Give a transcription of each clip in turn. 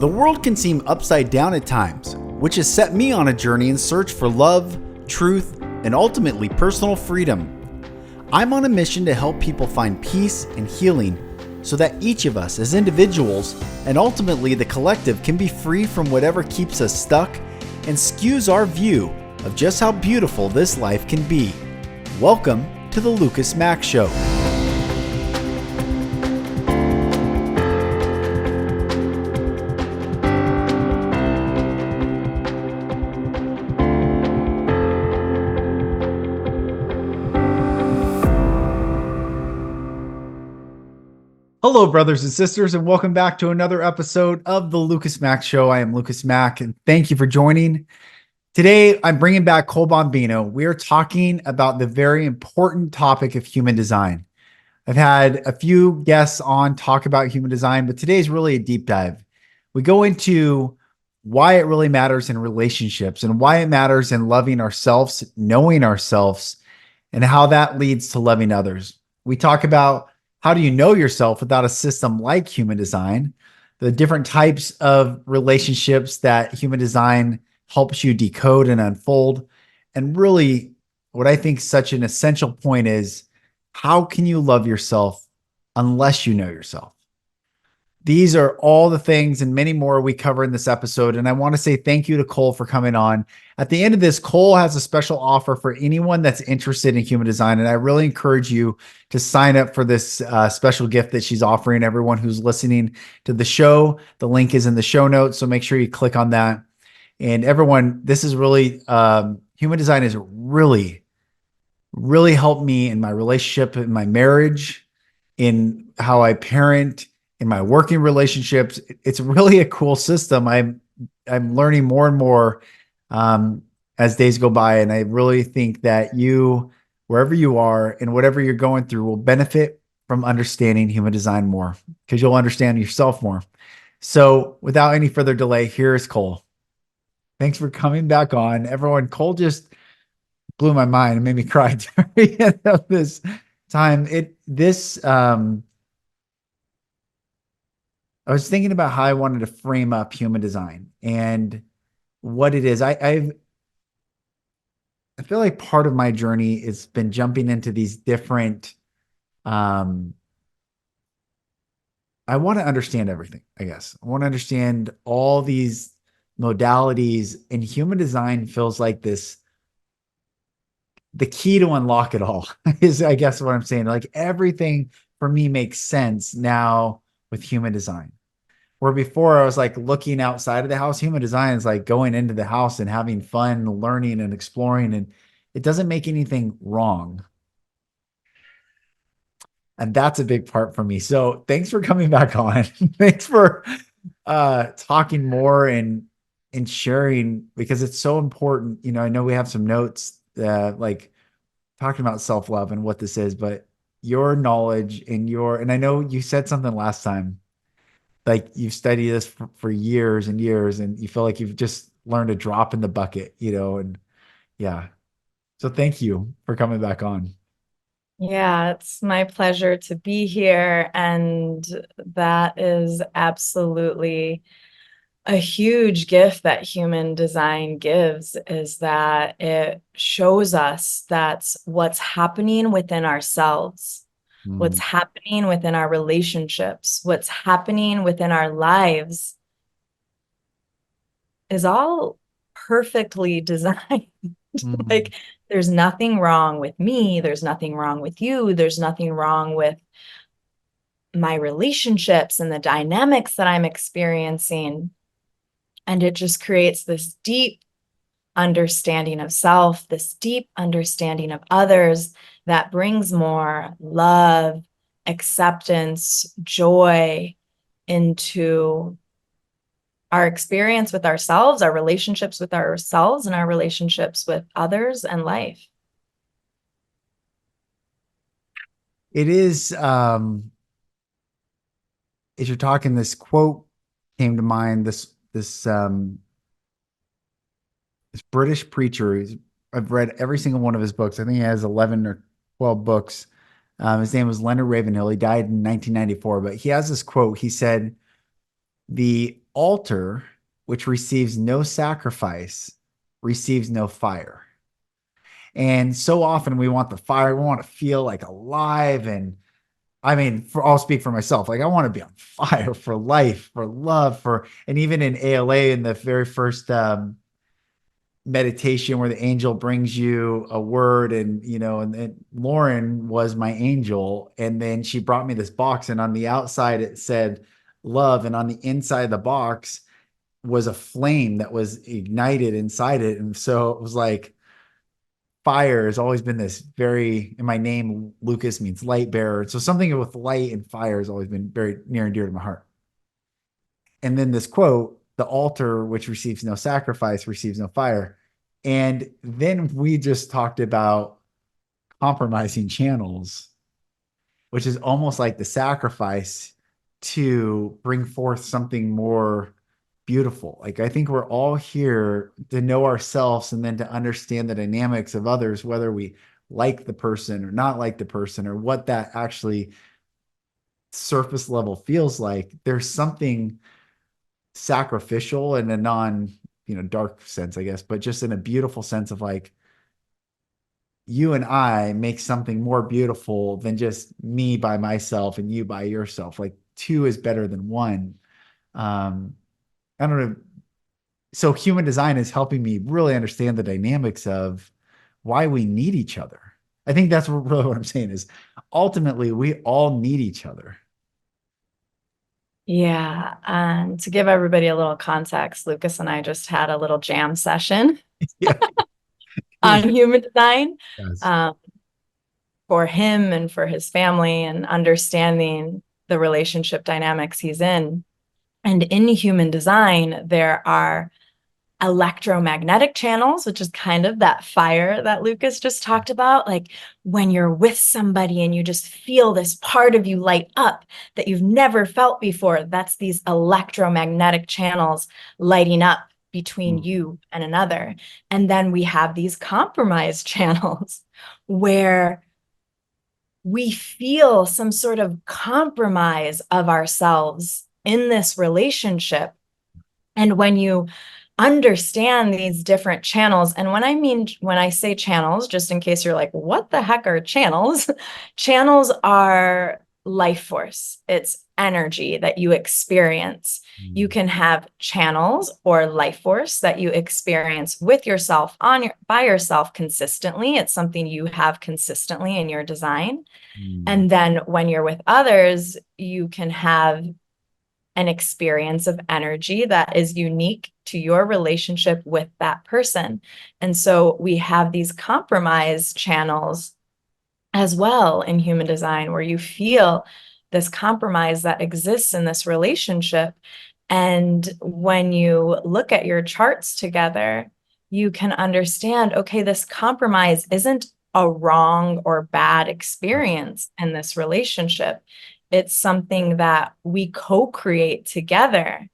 The world can seem upside down at times, which has set me on a journey in search for love, truth, and ultimately personal freedom. I'm on a mission to help people find peace and healing so that each of us as individuals and ultimately the collective can be free from whatever keeps us stuck and skews our view of just how beautiful this life can be. Welcome to the Mack Show. Hello, brothers and sisters, and welcome back to another episode of the Mack Show. I am Mack, and thank you for joining. Today, I'm bringing back Cole Bombino. We are talking about the very important topic of human design. I've had a few guests on talk about human design, but today is really a deep dive. We go into why it really matters in relationships and why it matters in loving ourselves, knowing ourselves, and how that leads to loving others. We talk about how do you know yourself without a system like human design, the different types of relationships that human design helps you decode and unfold. And really, what I think such an essential point is, how can you love yourself unless you know yourself? These are all the things and many more we cover in this episode. And I want to say thank you to Cole for coming on. At the end of this, Cole has a special offer for anyone that's interested in human design. And I really encourage you to sign up for this special gift that she's offering everyone who's listening to the show. The link is in the show notes, so make sure you click on that. And everyone, this is really, human design has really helped me in my relationship, in my marriage, in how I parent, in my working relationships. It's really a cool system. I'm learning more and more as days go by. And I really think that you, wherever you are and whatever you're going through, will benefit from understanding human design more, because you'll understand yourself more. So without any further delay, here's Cole. Thanks for coming back on. Everyone, Cole just blew my mind and made me cry during the end of this time. I was thinking about how I wanted to frame up human design and what it is. I feel like part of my journey has been jumping into these different, I want to understand everything, I guess. I want to understand all these modalities, and human design feels like the key to unlock it all is, I guess, what I'm saying. Like, everything for me makes sense now with human design. Where before I was like looking outside of the house, human design is like going into the house and having fun, learning and exploring, and it doesn't make anything wrong. And that's a big part for me. So thanks for coming back on. Thanks for talking more and sharing, because it's so important. You know, I know we have some notes like talking about self-love and what this is, but your knowledge and I know you said something last time, like you've studied this for years and years, and you feel like you've just learned a drop in the bucket, and yeah. So thank you for coming back on. Yeah, it's my pleasure to be here. And that is absolutely a huge gift that human design gives, is that it shows us that's what's happening within ourselves, what's happening within our relationships, what's happening within our lives is all perfectly designed. Like, there's nothing wrong with me. There's nothing wrong with you. There's nothing wrong with my relationships and the dynamics that I'm experiencing. And it just creates this deep understanding of self, this deep understanding of others that brings more love, acceptance, joy into our experience with ourselves, our relationships with ourselves, and our relationships with others and life. It is, as you're talking, this quote came to mind, this British preacher. I've read every single one of his books. I think he has 11 or 12 books. His name was Leonard Ravenhill. He died in 1994, but he has this quote. He said, the altar which receives no sacrifice receives no fire. And so often we want the fire, we want to feel like alive. And I mean, I'll speak for myself. Like I want to be on fire for life, for love, and even in ALA in the very first meditation where the angel brings you a word and Lauren was my angel. And then she brought me this box and on the outside it said love. And on the inside of the box was a flame that was ignited inside it. And so it was like, fire has always been this very, in my name, Lucas means light bearer. So something with light and fire has always been very near and dear to my heart. And then this quote, the altar which receives no sacrifice receives no fire. And then we just talked about compromising channels, which is almost like the sacrifice to bring forth something more beautiful. Like I think we're all here to know ourselves and then to understand the dynamics of others, whether we like the person or not like the person or what that actually surface level feels like. There's something sacrificial in a non, dark sense, I guess, but just in a beautiful sense of like you and I make something more beautiful than just me by myself and you by yourself. Like two is better than one. I don't know. So human design is helping me really understand the dynamics of why we need each other. I think that's really what I'm saying is ultimately we all need each other. Yeah. And to give everybody a little context, Lucas and I just had a little jam session Yeah. on human design, Yes. um, for him and for his family and understanding the relationship dynamics he's in. And in human design, there are electromagnetic channels, which is kind of that fire that Lucas just talked about. Like when you're with somebody and you just feel this part of you light up that you've never felt before, that's these electromagnetic channels lighting up between Mm, you and another. And then we have these compromise channels where we feel some sort of compromise of ourselves in this relationship. And when you understand these different channels, and when I say channels, just in case you're like, what the heck are channels? Channels are life force. It's energy that you experience. You mm, can have channels or life force that you experience with yourself by yourself consistently. It's something you have consistently in your design. mm, And then when you're with others, you can have an experience of energy that is unique to your relationship with that person. And so we have these compromise channels as well in human design where you feel this compromise that exists in this relationship. And when you look at your charts together, you can understand, okay, this compromise isn't a wrong or bad experience in this relationship. It's something that we co-create together.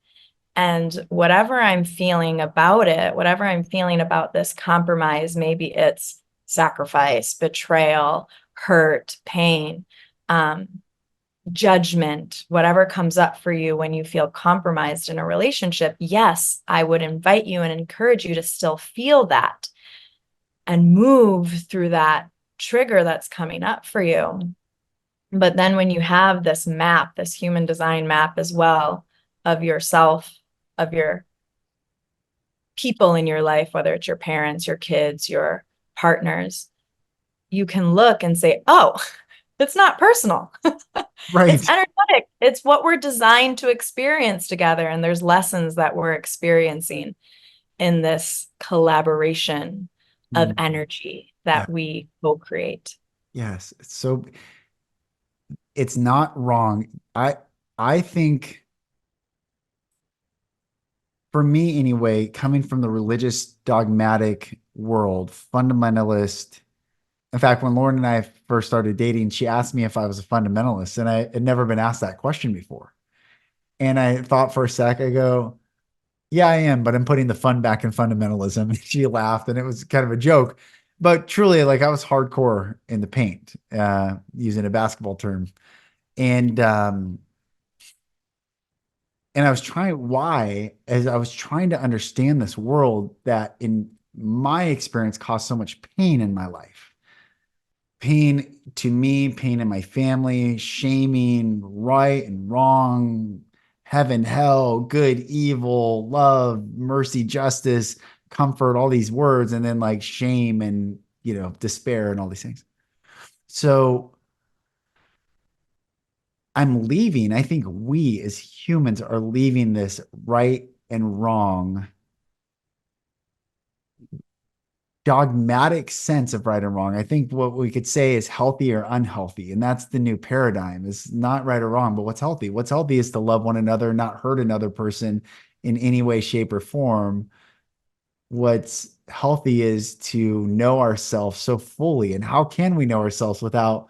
And whatever I'm feeling about it, whatever I'm feeling about this compromise, maybe it's sacrifice, betrayal, hurt, pain, um, judgment, whatever comes up for you when you feel compromised in a relationship. Yes, I would invite you and encourage you to still feel that and move through that trigger that's coming up for you. But then when you have this map, this human design map as well of yourself, of your people in your life, whether it's your parents, your kids, your partners, you can look and say, oh, it's not personal. It's right. energetic. It's what we're designed to experience together. And there's lessons that we're experiencing in this collaboration of Mm, energy yeah. that we co-create. Yes. So it's not wrong. I think for me anyway, coming from the religious dogmatic world, fundamentalist. In fact, when Lauren and I first started dating, she asked me if I was a fundamentalist, and I had never been asked that question before. And I thought for a sec, I go, yeah, I am, but I'm putting the fun back in fundamentalism. And she laughed, and it was kind of a joke. But truly, like I was hardcore in the paint, using a basketball term. And And I was trying, why, as I was trying to understand this world that in my experience caused so much pain in my life. Pain to me, pain in my family, shaming, right and wrong, heaven, hell, good, evil, love, mercy, justice, comfort, all these words, and then like shame and, despair and all these things. So I'm leaving. I think we as humans are leaving this right and wrong dogmatic sense of right and wrong. I think what we could say is healthy or unhealthy. And that's the new paradigm is not right or wrong, but what's healthy. What's healthy is to love one another, not hurt another person in any way, shape, or form. What's healthy is to know ourselves so fully. And how can we know ourselves without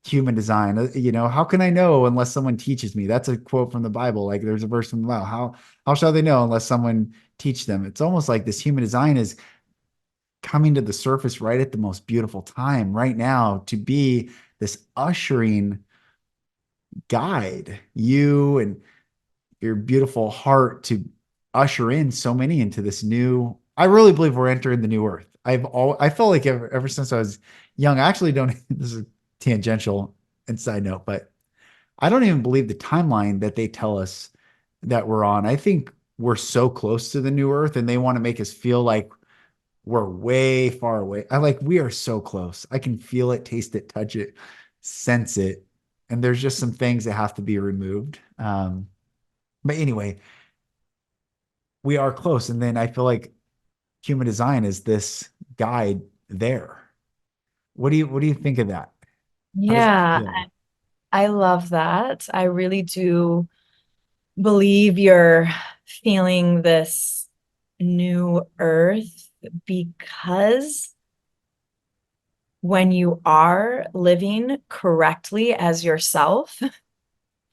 human design? How can I know unless someone teaches me? That's a quote from the Bible. Like there's a verse from the Bible. How shall they know unless someone teach them? It's almost like this human design is coming to the surface right at the most beautiful time right now to be this ushering guide, you and your beautiful heart to usher in so many into this new. I really believe we're entering the new earth. I felt like ever since I was young. I actually don't. This is tangential and side note, but I don't even believe the timeline that they tell us that we're on. I think we're so close to the new earth, and they want to make us feel like we're way far away. We are so close. I can feel it, taste it, touch it, sense it. And there's just some things that have to be removed. But anyway, we are close. And then I feel like human design is this guide there. What do you think of that? How does it Yeah, feel? I love that. I really do believe you're feeling this new earth because when you are living correctly as yourself,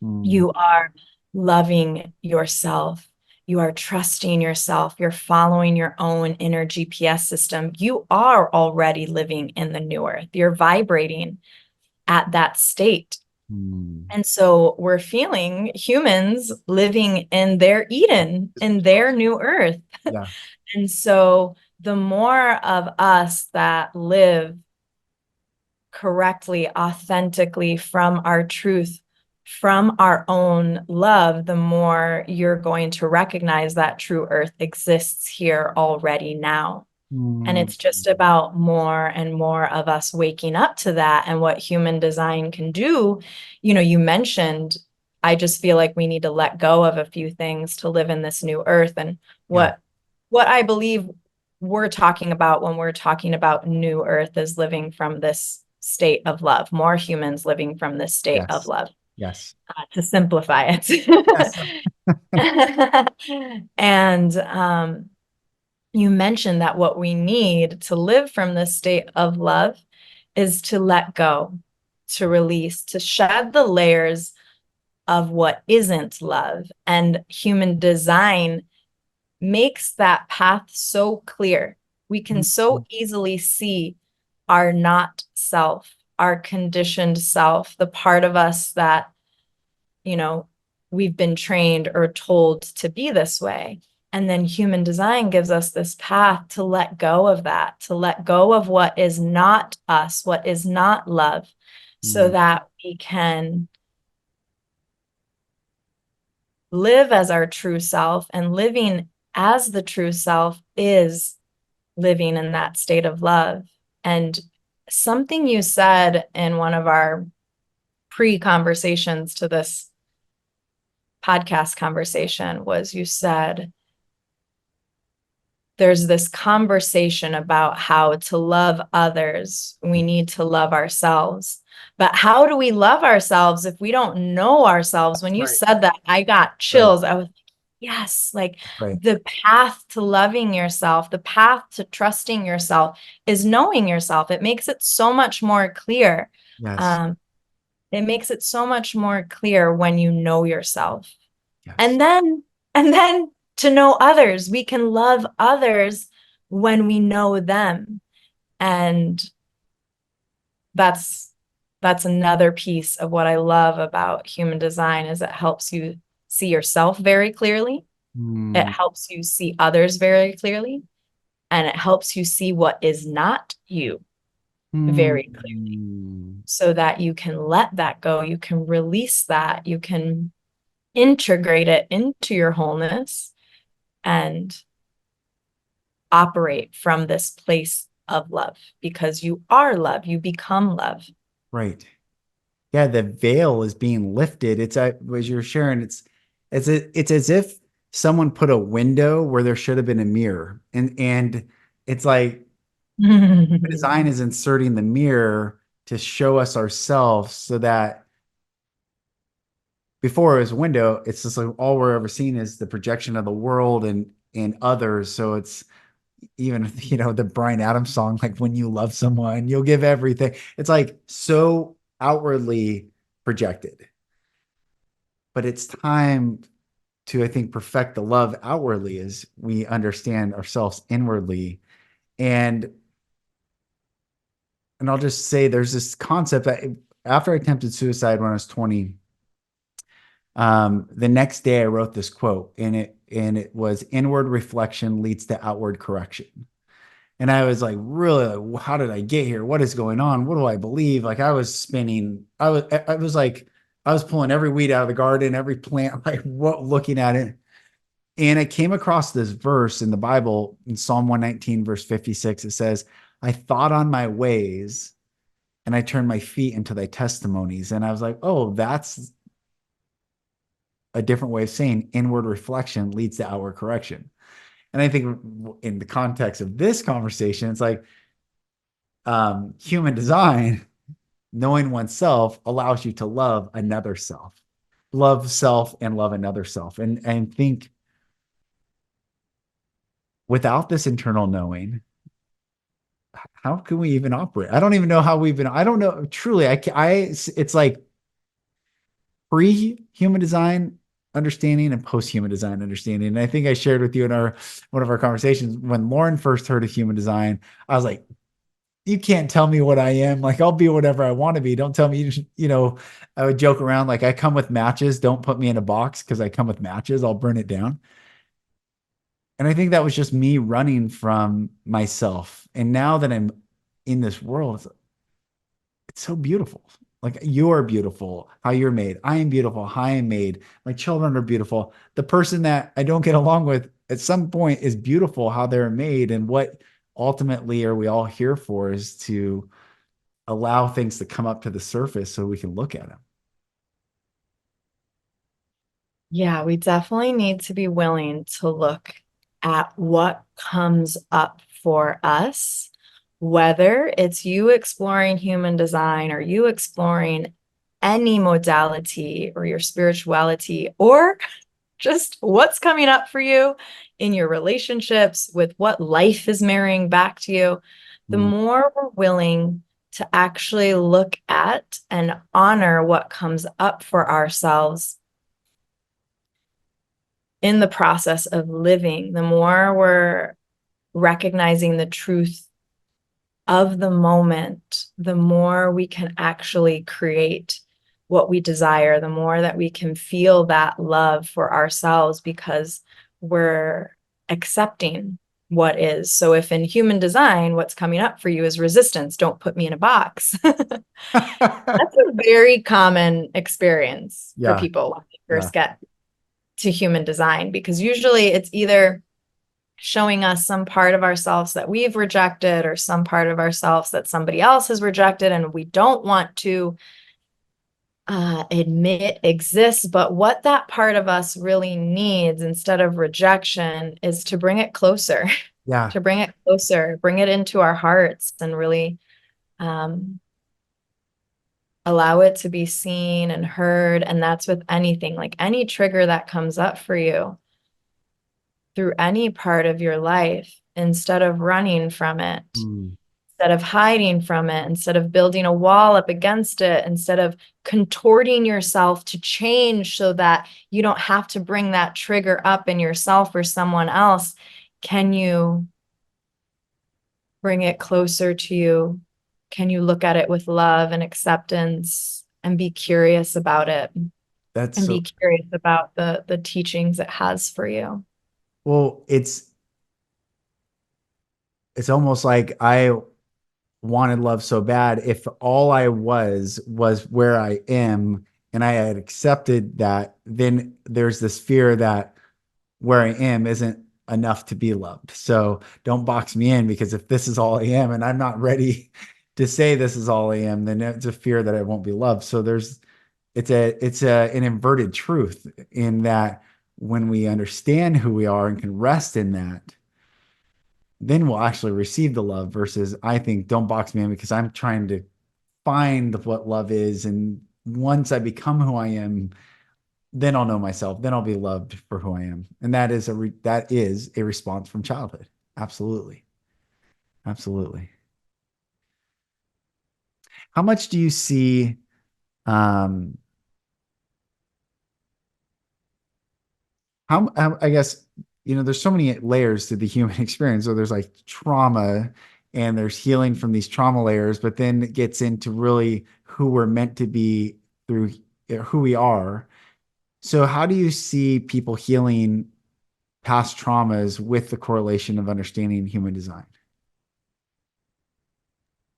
Hmm. you are loving yourself. You are trusting yourself. You're following your own inner GPS system. You are already living in the new earth. You're vibrating at that state. Hmm. And so we're feeling humans living in their Eden, in their new earth. Yeah. And so the more of us that live correctly, authentically from our truth, from our own love, the more you're going to recognize that true earth exists here already now. And Hmm. it's just about more and more of us waking up to that and what human design can do. You mentioned, I just feel like we need to let go of a few things to live in this new earth. And Yeah. what I believe we're talking about when we're talking about new earth is living from this state of love, more humans living from this state of Yes. love, Yes. to simplify Yes. it. And you mentioned that what we need to live from this state of love is to let go, to release, to shed the layers of what isn't love. And human design makes that path so clear. We can so easily see our not self, our conditioned self, the part of us that, you know, we've been trained or told to be this way. And then human design gives us this path to let go of that, to let go of what is not us, what is not love, so Hmm. that we can live as our true self. And living as the true self is living in that state of love. And something you said in one of our pre-conversations to this podcast conversation was you said, there's this conversation about how to love others. We need to love ourselves. But how do we love ourselves if we don't know ourselves? When That's you right. said that, I got Right. chills. I was like, yes, like That's right. the path to loving yourself, the path to trusting yourself is knowing yourself. It makes it so much more clear. Yes. Um, it makes it so much more clear when you know yourself. Yes. And then to know others, we can love others when we know them. And that's that's another piece of what I love about human design is it helps you see yourself very clearly. It Mm. helps you see others very clearly. And it helps you see what is not you very clearly Mm. so that you can let that go. You can release that. You can integrate it into your wholeness and operate from this place of love because you are love. You become love. Right. Yeah, the veil is being lifted. It's as you're sharing, it's as if someone put a window where there should have been a mirror. And it's like design is inserting the mirror to show us ourselves so that before it was a window, it's just like all we're ever seeing is the projection of the world and others. So it's even, the Bryan Adams song, like when you love someone, you'll give everything. It's like so outwardly projected. But it's time to, I think, perfect the love outwardly as we understand ourselves inwardly. And I'll just say there's this concept that after I attempted suicide when I was 20, the next day I wrote this quote, and it was inward reflection leads to outward correction. And I was like, really, like, how did I get here? What is going on? What do I believe? Like I was spinning. I was like, I was pulling every weed out of the garden, every plant, like what, looking at it. And I came across this verse in the Bible in Psalm 119, verse 56. It says, I thought on my ways and I turned my feet into thy testimonies. And I was like, oh, that's a different way of saying inward reflection leads to outward correction. And I think in the context of this conversation, it's like human design, knowing oneself allows you to love another self and love another self. And think without this internal knowing, how can we even operate? I don't even know how we've been. I don't know. Truly, it's like pre-human design understanding and post-human design understanding. And I think I shared with you in one of our conversations when Lauren first heard of human design, I was like, you can't tell me what I am. Like I'll be whatever I want to be. Don't tell me, I would joke around like I come with matches. Don't put me in a box because I come with matches. I'll burn it down. And I think that was just me running from myself. And now that I'm in this world, it's so beautiful. Like you're beautiful, how you're made. I am beautiful, how I am made. My children are beautiful. The person that I don't get along with at some point is beautiful, how they're made. And what ultimately are we all here for is to allow things to come up to the surface so we can look at them. Yeah, we definitely need to be willing to look at what comes up for us, whether it's you exploring human design or you exploring any modality or your spirituality, or just what's coming up for you in your relationships with what life is marrying back to you. The Mm. more we're willing to actually look at and honor what comes up for ourselves in the process of living, the more we're recognizing the truth of the moment, the more we can actually create what we desire, the more that we can feel that love for ourselves because we're accepting what is. So if in human design, what's coming up for you is resistance, don't put me in a box. That's a very common experience for Yeah. people when they Yeah. first get to human design, because usually it's either showing us some part of ourselves that we've rejected or some part of ourselves that somebody else has rejected and we don't want to admit exists. But what that part of us really needs instead of rejection is to bring it closer, Yeah. to bring it closer, bring it into our hearts and really um, allow it to be seen and heard. And that's with anything, like any trigger that comes up for you through any part of your life, instead of running from it, Mm. instead of hiding from it, instead of building a wall up against it, instead of contorting yourself to change so that you don't have to bring that trigger up in yourself or someone else, can you bring it closer to you? Can you look at it with love and acceptance and be curious about it? That's and so be curious about the teachings it has for you. well, it's almost like I wanted love so bad. If all I was where I am and I had accepted that, then there's this fear that where I am isn't enough to be loved. So don't box me in, because if this is all I am and I'm not ready to say this is all I am, then it's a fear that I won't be loved. So it's an inverted truth in that when we understand who we are and can rest in that, then we'll actually receive the love versus I think don't box me in because I'm trying to find what love is. And once I become who I am, then I'll know myself. Then I'll be loved for who I am. And that is a response from childhood. Absolutely. Absolutely. How much do you see um I guess there's so many layers to the human experience. So there's like trauma and there's healing from these trauma layers, but then it gets into really who we're meant to be through who we are. So how do you see people healing past traumas with the correlation of understanding human design?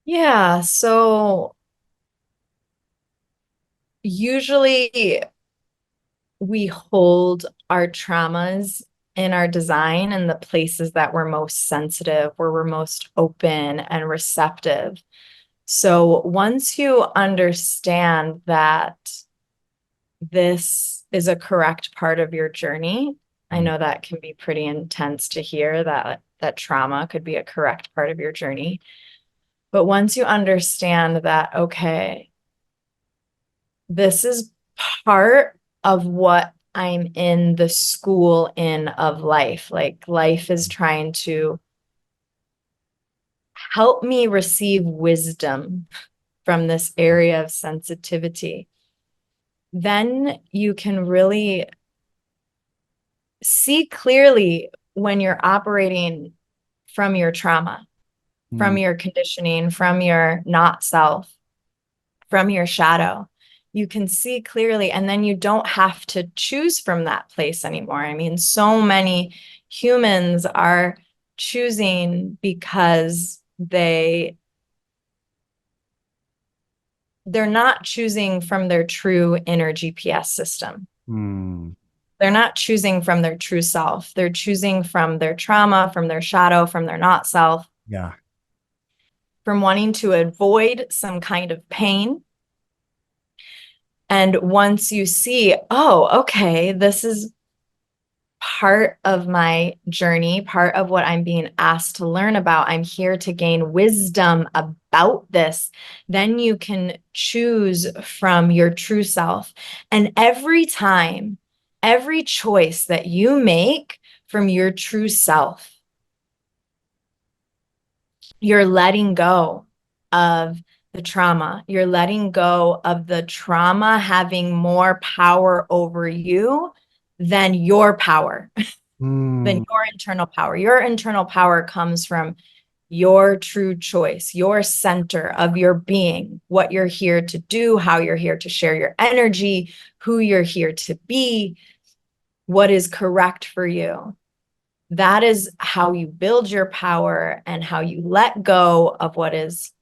Yeah, so usually we hold our traumas in our design in the places that we're most sensitive, where we're most open and receptive. So once you understand that this is a correct part of your journey, I Mm. know that can be pretty intense to hear that trauma could be a correct part of your journey. But once you understand that, okay, this is part of what I'm in the school in of life. Like life is trying to help me receive wisdom from this area of sensitivity. Then you can really see clearly when you're operating from your trauma, from Mm. your conditioning, from your not self, from your shadow. You can see clearly, and then you don't have to choose from that place anymore. I mean, so many humans are choosing because they're not choosing from their true inner GPS system. Mm. They're not choosing from their true self. They're choosing from their trauma, from their shadow, from their not self, Yeah. from wanting to avoid some kind of pain. And once you see, oh, okay, this is part of my journey, part of what I'm being asked to learn about. I'm here to gain wisdom about this. Then you can choose from your true self. And every time, every choice that you make from your true self, you're letting go of the trauma. You're letting go of the trauma having more power over you than your power. Than Mm. your internal power. Your internal power comes from your true choice, your center of your being, what you're here to do, how you're here to share your energy, who you're here to be, what is correct for you. That is how you build your power and how you let go of what is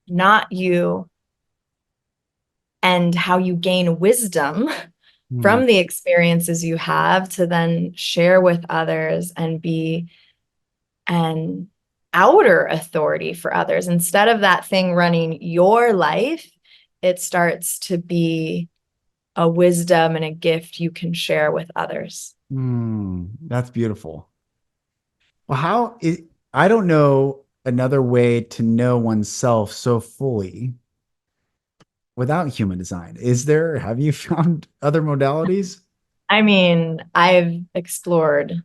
not you, and how you gain wisdom Mm. from the experiences you have to then share with others and be an outer authority for others. Instead of that thing running your life, it starts to be a wisdom and a gift you can share with others. Mm. That's beautiful. Well, I don't know another way to know oneself so fully without human design. Is there? Have you found other modalities? I mean, I've explored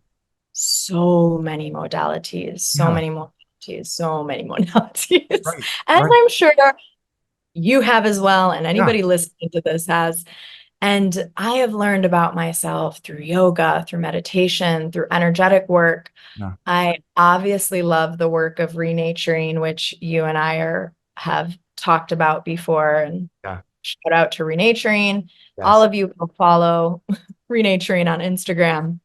so many modalities, so Yeah. many modalities, so many modalities, Right. as Right. I'm sure you have as well, and Yeah. anybody listening to this has. And I have learned about myself through yoga, through meditation, through energetic work. Yeah. I obviously love the work of renaturing, which you and I have talked about before. And Yeah. Shout out to Renaturing. All Yes. of you go follow Renaturing on Instagram.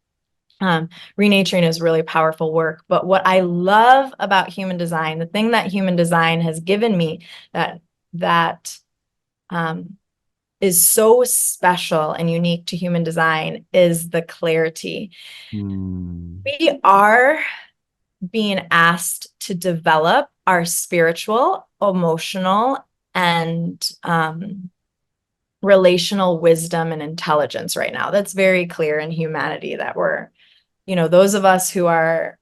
Renaturing is really powerful work. But what I love about human design, the thing that human design has given me that um, is so special and unique to human design is the clarity. Mm, We are being asked to develop our spiritual, emotional, and relational wisdom and intelligence right now. That's very clear in humanity that we're, those of us who are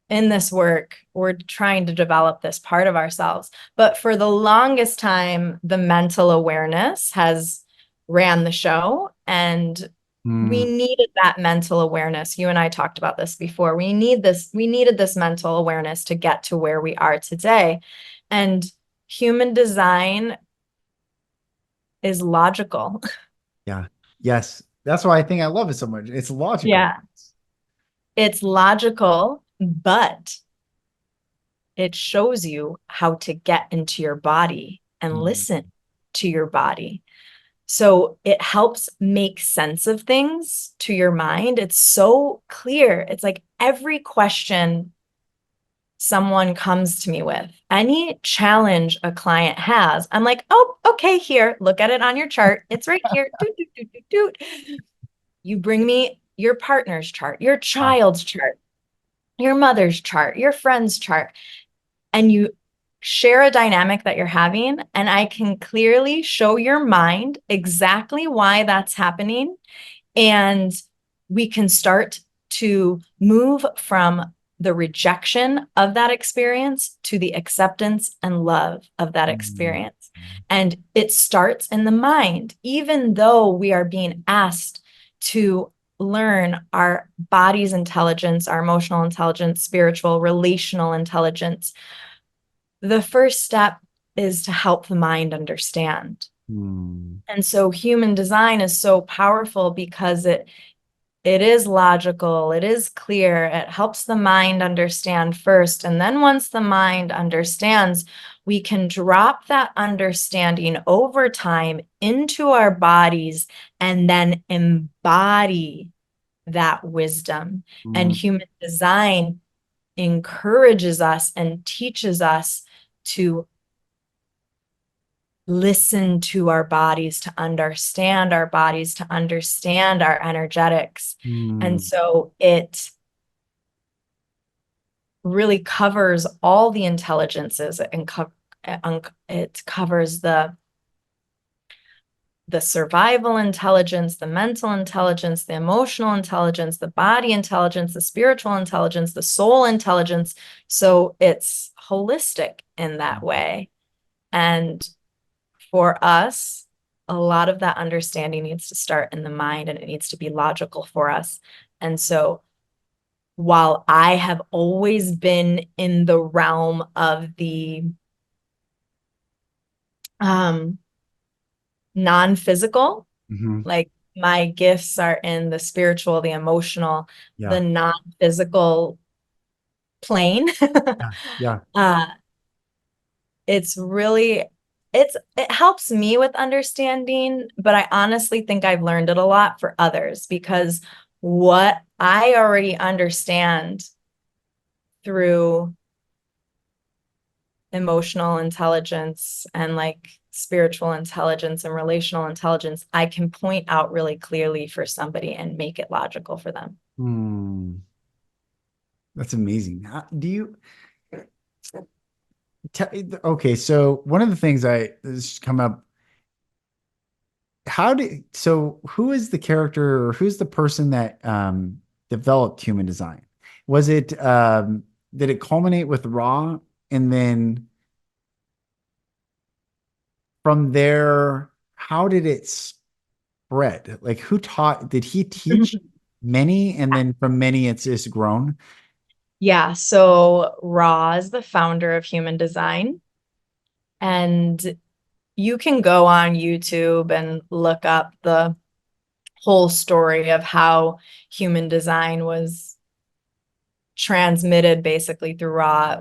in this work, we're trying to develop this part of ourselves. But for the longest time, the mental awareness has ran the show, and we mm, needed that mental awareness. You and I talked about this before. We needed this mental awareness to get to where we are today. And human design is logical. yeah. Yes. That's why I think I love it so much. It's logical. Yeah. It's logical, but it shows you how to get into your body and Mm, listen to your body. So it helps make sense of things to your mind. It's so clear. It's like every question someone comes to me with, any challenge a client has, I'm like, oh, okay, here, look at it on your chart. It's right here. Doot, doot, doot, doot, doot. You bring me your partner's chart, your yeah. child's chart, your mother's chart, your friend's chart, and you share a dynamic that you're having, and I can clearly show your mind exactly why that's happening. And we can start to move from the rejection of that experience to the acceptance and love of that Mm, experience. And it starts in the mind, even though we are being asked to learn our body's intelligence, our emotional intelligence, spiritual, relational intelligence. The first step is to help the mind understand. mm, And so human design is so powerful because it is logical, it is clear, it helps the mind understand first. And then once the mind understands, we can drop that understanding over time into our bodies and then embody that wisdom. And mm, human design encourages us and teaches us to listen to our bodies, to understand our bodies, to understand our energetics. And mm, so it really covers all the intelligences and it covers the survival intelligence, the mental intelligence, the emotional intelligence, the body intelligence, the spiritual intelligence, the soul intelligence. So it's holistic in that way. And for us, a lot of that understanding needs to start in the mind, and it needs to be logical for us. And so while I have always been in the realm of the um, non-physical, mhm. like my gifts are in the spiritual, the emotional, the Yeah. non-physical plane. Yeah. Yeah. uh, it's really it helps me with understanding, but I honestly think I've learned it a lot for others because what I already understand through emotional intelligence and like spiritual intelligence and relational intelligence, I can point out really clearly for somebody and make it logical for them. Hmm. That's amazing. Do you okay, so one of the things I this come up, so who is the character or who's the person that developed human design? Was it did it culminate with Ra, and then from there, how did it spread? Like who taught, did he teach many, and then from many it's just grown? Yeah, so Ra is the founder of human design, and you can go on YouTube and look up the whole story of how human design was transmitted basically through Ra.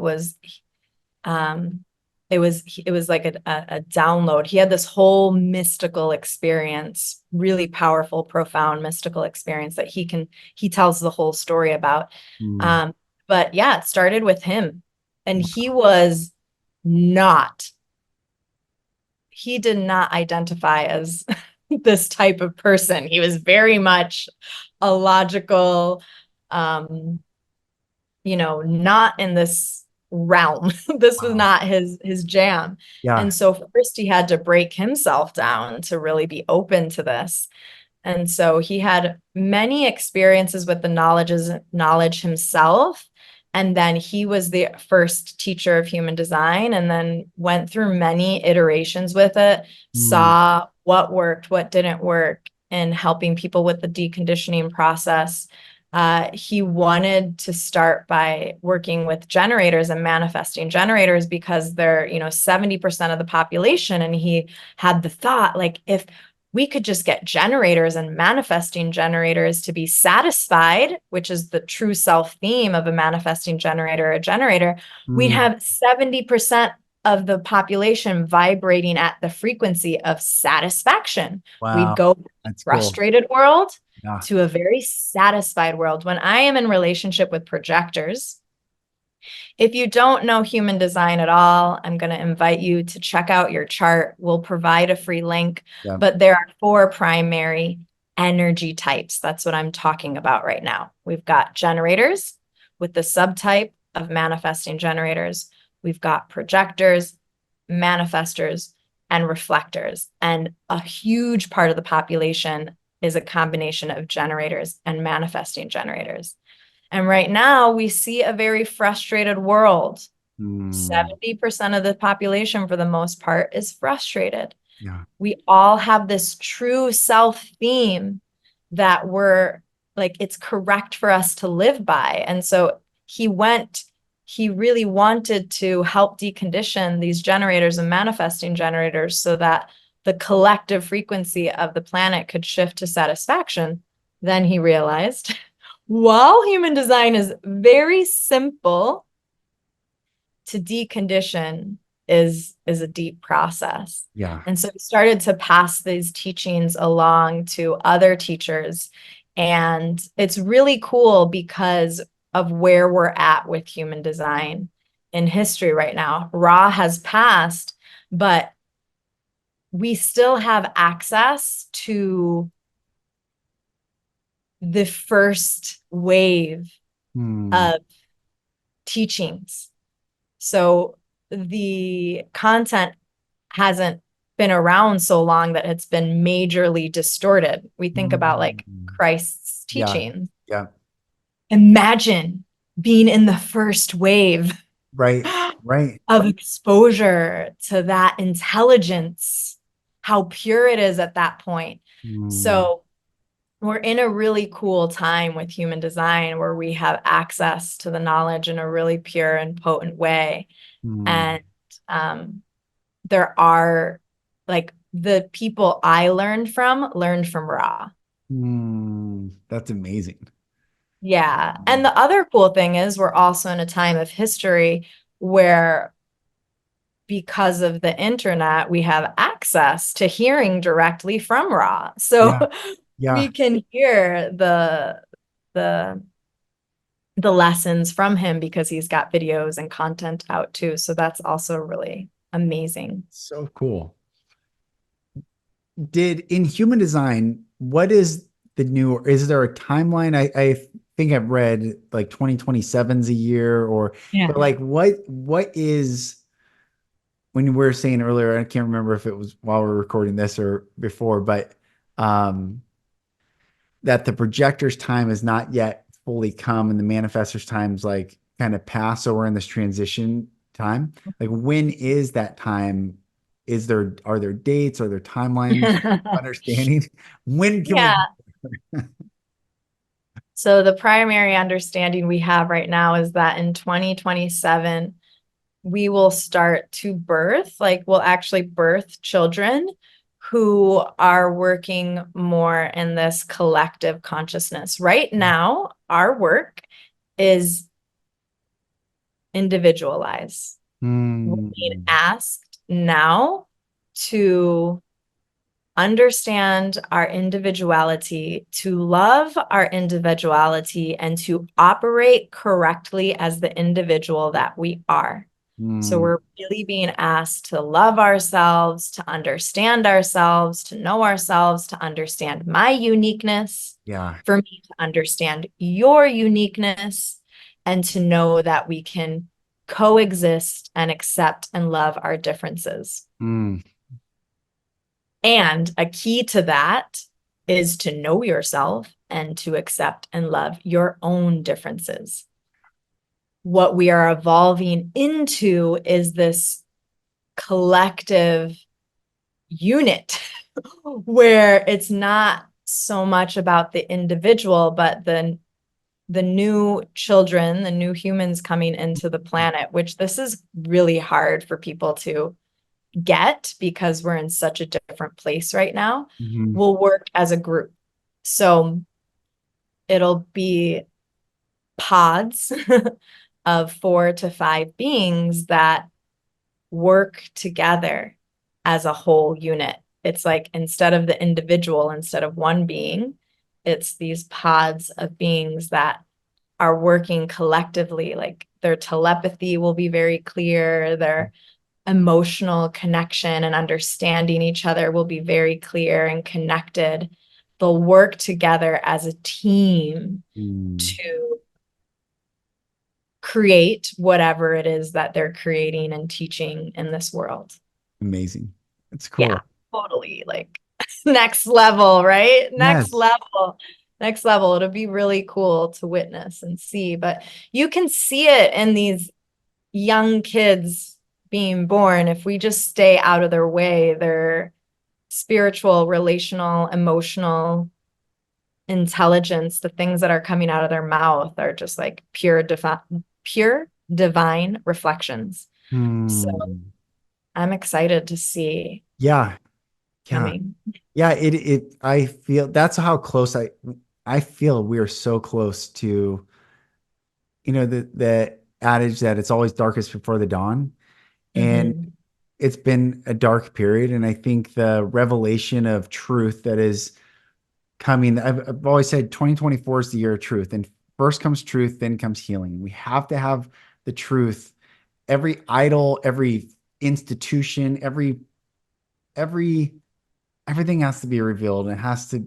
Um, it was like a download. He had this whole mystical experience, really powerful, profound mystical experience that he tells the whole story about. Mm. But yeah, it started with him, and not he did not identify as this type of person. He was very much a logical, not in this realm. This was Wow. not his jam. Yeah. And so first he had to break himself down to really be open to this. And so he had many experiences with the knowledge himself. And then he was the first teacher of human design, and then went through many iterations with it, Mm. saw what worked, what didn't work, and helping people with the deconditioning process. He wanted to start by working with generators and manifesting generators because they're, 70% of the population. And he had the thought, like, if we could just get generators and manifesting generators to be satisfied, which is the true self theme of a manifesting generator, a generator, we'd Mm. have 70% of the population vibrating at the frequency of satisfaction. We'd Wow. go from a That's cool. frustrated world Yeah. to a very satisfied world. When I am in relationship with projectors, if you don't know human design at all, I'm going to invite you to check out your chart. We'll provide a free link, Yeah. but there are 4 primary energy types. That's what I'm talking about right now. We've got generators with the subtype of manifesting generators. We've got projectors, manifestors, and reflectors. And a huge part of the population is a combination of generators and manifesting generators. And right now, we see a very frustrated world. Mm. 70% of the population, for the most part, is frustrated. Yeah. We all have this true self theme that we're like, it's correct for us to live by. And so he really wanted to help decondition these generators and manifesting generators so that the collective frequency of the planet could shift to satisfaction. Then he realized, while human design is very simple, to decondition is a deep process. Yeah. And so we started to pass these teachings along to other teachers. And it's really cool because of where we're at with human design in history right now. Ra has passed, but we still have access to the first wave Mm. of teachings. So the content hasn't been around so long that it's been majorly distorted. We think about like Mm. Christ's Yeah. teachings. Yeah. Imagine being in the first wave Right. Right. of exposure to that intelligence, how pure it is at that point. Mm. So we're in a really cool time with human design where we have access to the knowledge in a really pure and potent way. Mm. And there are like the people I learned from Ra. Mm. That's amazing. Yeah. And the other cool thing is we're also in a time of history where, because of the internet, we have access to hearing directly from Ra. So Yeah. we Yeah. can hear the the lessons from him because he's got videos and content out too. So that's also really amazing. So cool. Did in human design, what is the new, is there a timeline? I think I've read like 2027's a year or, Yeah. but like what is, when we were saying earlier, I can't remember if it was while we are recording this or before, but um that the projector's time has not yet fully come and the manifestor's time's like kind of past. So we're in this transition time. Like when is that time? Are there dates? Are there timelines? Understanding when can Yeah. we? So the primary understanding we have right now is that in 2027, we will start to birth, like we'll actually birth children who are working more in this collective consciousness. Right now, our work is individualized. We're being Mm. asked now to understand our individuality, to love our individuality, and to operate correctly as the individual that we are. So Mm. we're really being asked to love ourselves, to understand ourselves, to know ourselves, to understand my uniqueness, Yeah. for me to understand your uniqueness, and to know that we can coexist and accept and love our differences. Mm. And a key to that is to know yourself and to accept and love your own differences. What we are evolving into is this collective unit where it's not so much about the individual, but the new children, the new humans coming into the planet, which this is really hard for people to get because we're in such a different place right now, Mhm. will work as a group. So it'll be pods of 4 to 5 beings that work together as a whole unit. It's like instead of the individual, instead of one being, it's these pods of beings that are working collectively. Like their telepathy will be very clear, their emotional connection and understanding each other will be very clear and connected. They'll work together as a team Mm. to create whatever it is that they're creating and teaching in this world. Amazing. It's Yeah, cool. totally. Like next level, right? Next Yes. level. Next level. It'll be really cool to witness and see. But you can see it in these young kids being born. If we just stay out of their way, their spiritual, relational, emotional intelligence, the things that are coming out of their mouth are just like pure divine reflections. So Mm. I'm excited to see Yeah. Yeah. coming. Yeah. I feel that's how close I feel we are so close to, the adage that it's always darkest before the dawn. And Mhm. it's been a dark period. And I think the revelation of truth that is coming, I've always said 2024 is the year of truth. And first comes truth, then comes healing. We have to have the truth. Every idol, every institution, every everything has to be revealed. And it has to,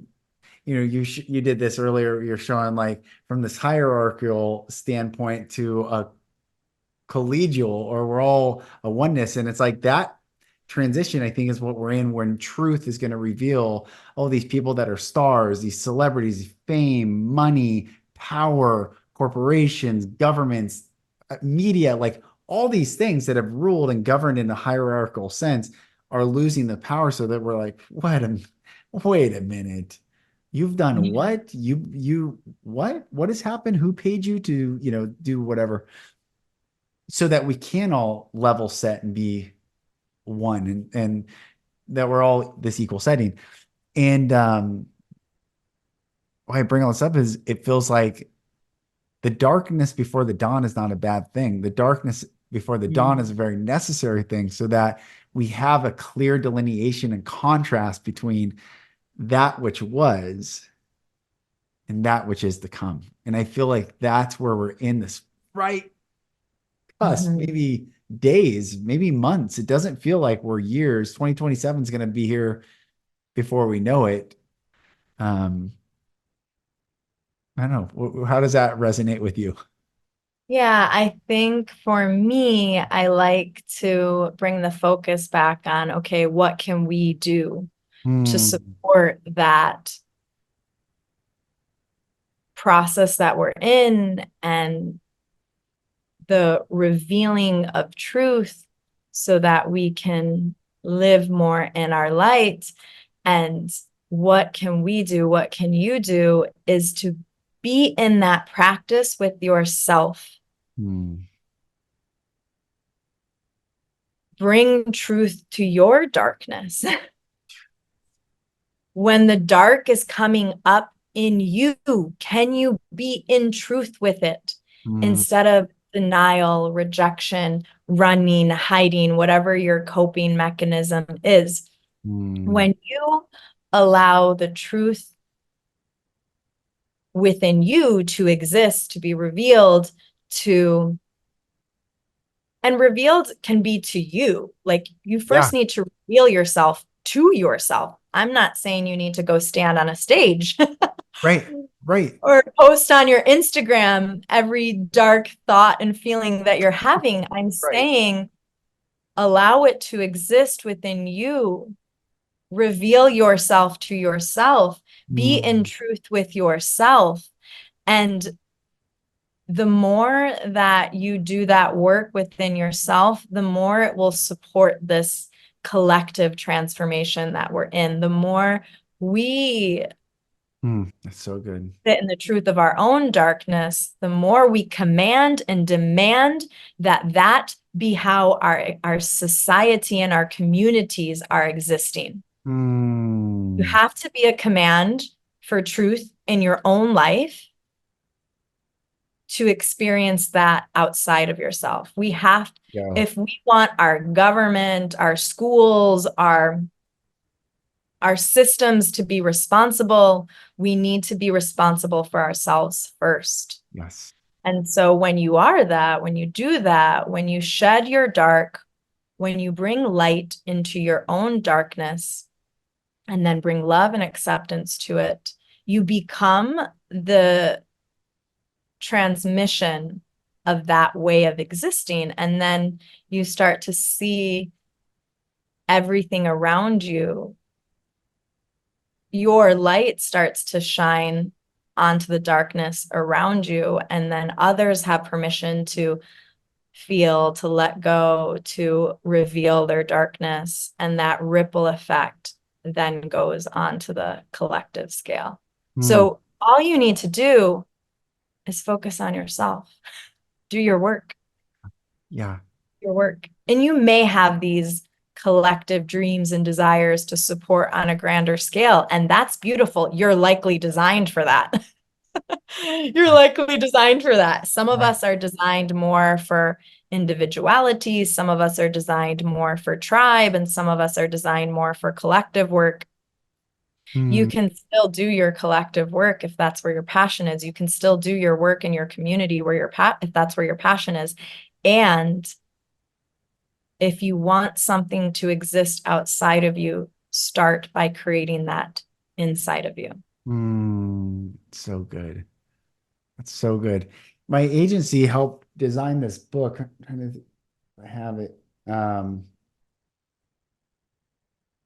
you did this earlier. You're showing like from this hierarchical standpoint to a collegial, or we're all a oneness. And it's like that transition, I think, is what we're in, when truth is going to reveal all these people that are stars, these celebrities, fame, money, power, corporations, governments, media, like all these things that have ruled and governed in a hierarchical sense are losing the power, so that we're like, wait a minute. You've done Yeah. what? What has happened? Who paid you to, do whatever? So that we can all level set and be one, and that we're all this equal setting. And why I bring all this up is it feels like the darkness before the dawn is not a bad thing. The darkness before the dawn is a very necessary thing, so that we have a clear delineation and contrast between that which was and that which is to come. And I feel like that's where we're in this right us, Mhm. maybe days, maybe months. It doesn't feel like we're years. 2027 is going to be here before we know it. Um, I don't know. How does that resonate with you? Yeah, I think for me, I like to bring the focus back on, okay, what can we do to Hmm. support that process that we're in and the revealing of truth so that we can live more in our light? And what can we do? What can you do is to be in that practice with yourself. Hmm. Bring truth to your darkness. When the dark is coming up in you, can you be in truth with it Hmm. instead of denial, rejection, running, hiding, whatever your coping mechanism is. Mm. When you allow the truth within you to exist, to be revealed, to and revealed can be to you. Like you Yeah. first need to reveal yourself to yourself. I'm not saying you need to go stand on a stage Right. Right. or post on your Instagram every dark thought and feeling that you're having. I'm Right. saying allow it to exist within you. Reveal yourself to yourself. Be in Mm. truth with yourself. And the more that you do that work within yourself, the more it will support this collective transformation that we're in. The more we That's so good. sit in the truth of our own darkness, the more we command and demand that that be how our society and our communities are existing. You Mm. have to be a command for truth in your own life to experience that outside of yourself. We have, Yeah. if we want our government, our schools, our systems to be responsible, we need to be responsible for ourselves first. Yes. And so when you are that, when you do that, when you shed your dark, when you bring light into your own darkness and then bring love and acceptance to it, you become the transmission of that way of existing. And then you start to see everything around you. Your light starts to shine onto the darkness around you. And then others have permission to feel, to let go, to reveal their darkness. And that ripple effect then goes onto the collective scale. Mm. So all you need to do is focus on yourself, do your work. Yeah. Your work. And you may have these collective dreams and desires to support on a grander scale, and that's beautiful. You're likely designed for that. You're Right. likely designed for that. Some of Right. us are designed more for individuality, some of us are designed more for tribe, and some of us are designed more for collective work. You Mm. can still do your collective work if that's where your passion is. You can still do your work in your community where if that's where your passion is. And if you want something to exist outside of you, start by creating that inside of you. So good. That's so good. My agency helped design this book. I'm trying to I have it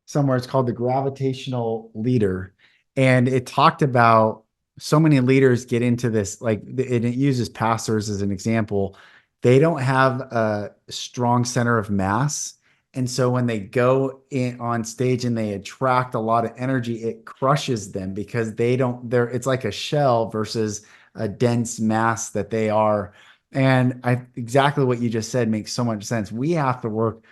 somewhere. It's called The Gravitational Leader. And it talked about so many leaders get into this, like it uses pastors as an example. They don't have a strong center of mass. And so when they go in on stage and they attract a lot of energy, it crushes them because it's like a shell versus a dense mass that they are. And exactly what you just said makes so much sense. We have to work,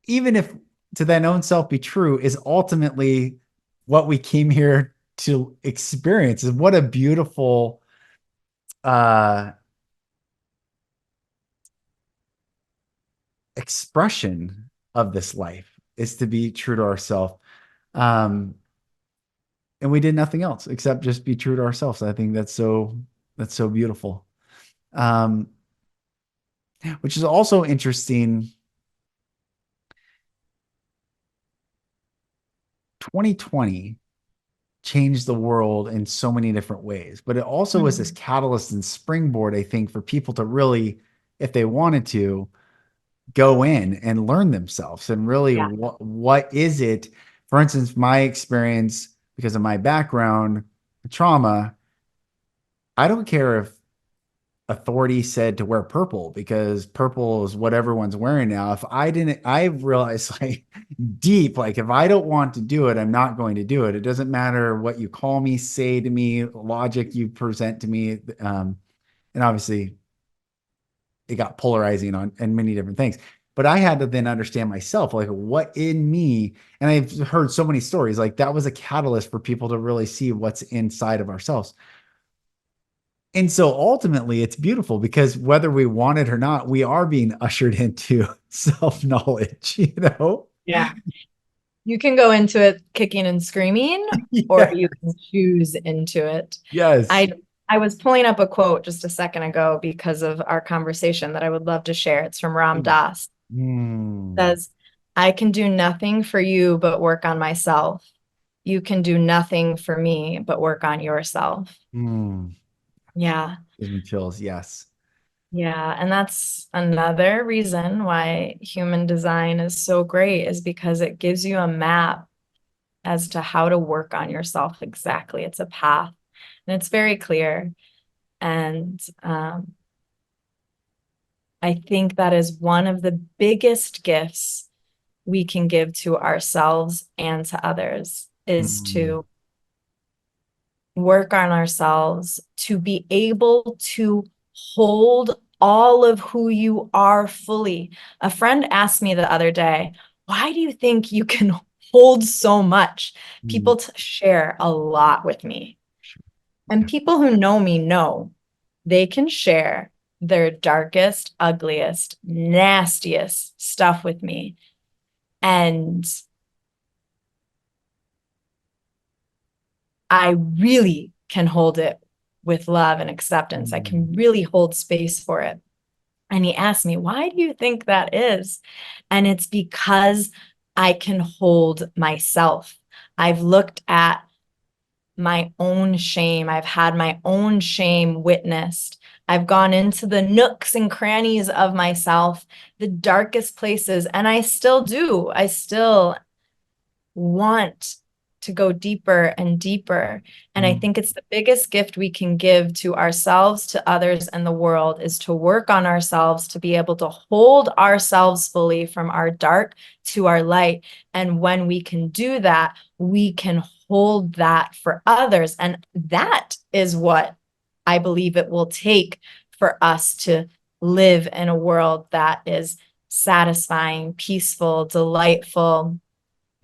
even if to thine own self be true, is ultimately what we came here to experience. And what a beautiful uh expression of this life is to be true to ourselves. Um and we did nothing else except just be true to ourselves. I think that's so beautiful. Um which is also interesting. 2020 changed the world in so many different ways. But it also was this Mhm. catalyst and springboard, I think, for people to really, if they wanted to, go in and learn themselves and really Yeah. what is it? For instance, my experience, because of my background, trauma, I don't care if authority said to wear purple because purple is what everyone's wearing now. If I didn't, I realized like deep, like if I don't want to do it, I'm not going to do it. It doesn't matter what you call me, say to me, logic you present to me. And obviously it got polarizing on and many different things. But I had to then understand myself, like what in me, and I've heard so many stories, like that was a catalyst for people to really see what's inside of ourselves. And so ultimately it's beautiful because whether we want it or not, we are being ushered into self-knowledge, you know? Yeah. You can go into it kicking and screaming, or Yeah. you can choose into it. Yes. I was pulling up a quote just a second ago because of our conversation that I would love to share. It's from Ram Mm. Dass. It Mm. says, I can do nothing for you but work on myself. You can do nothing for me but work on yourself. Mm. Yeah. Gives me chills. Yes. Yeah, and that's another reason why human design is so great, is because it gives you a map as to how to work on yourself exactly. It's a path and it's very clear. And I think that is one of the biggest gifts we can give to ourselves and to others, is Mm. to work on ourselves, to be able to hold all of who you are fully. A friend asked me the other day, why do you think you can hold so much? Mm. People share a lot with me. And Yeah. people who know me know they can share their darkest, ugliest, nastiest stuff with me. And I really can hold it with love and acceptance. I Mm. can really hold space for it. And he asked me, why do you think that is? And it's because I can hold myself. I've looked at my own shame. I've had my own shame witnessed. I've gone into the nooks and crannies of myself, the darkest places, and I still do. I still want to go deeper and deeper. And I Mm. think it's the biggest gift we can give to ourselves, to others, and the world, is to work on ourselves, to be able to hold ourselves fully from our dark to our light. And when we can do that, we can hold that for others. And that is what I believe it will take for us to live in a world that is satisfying, peaceful, delightful,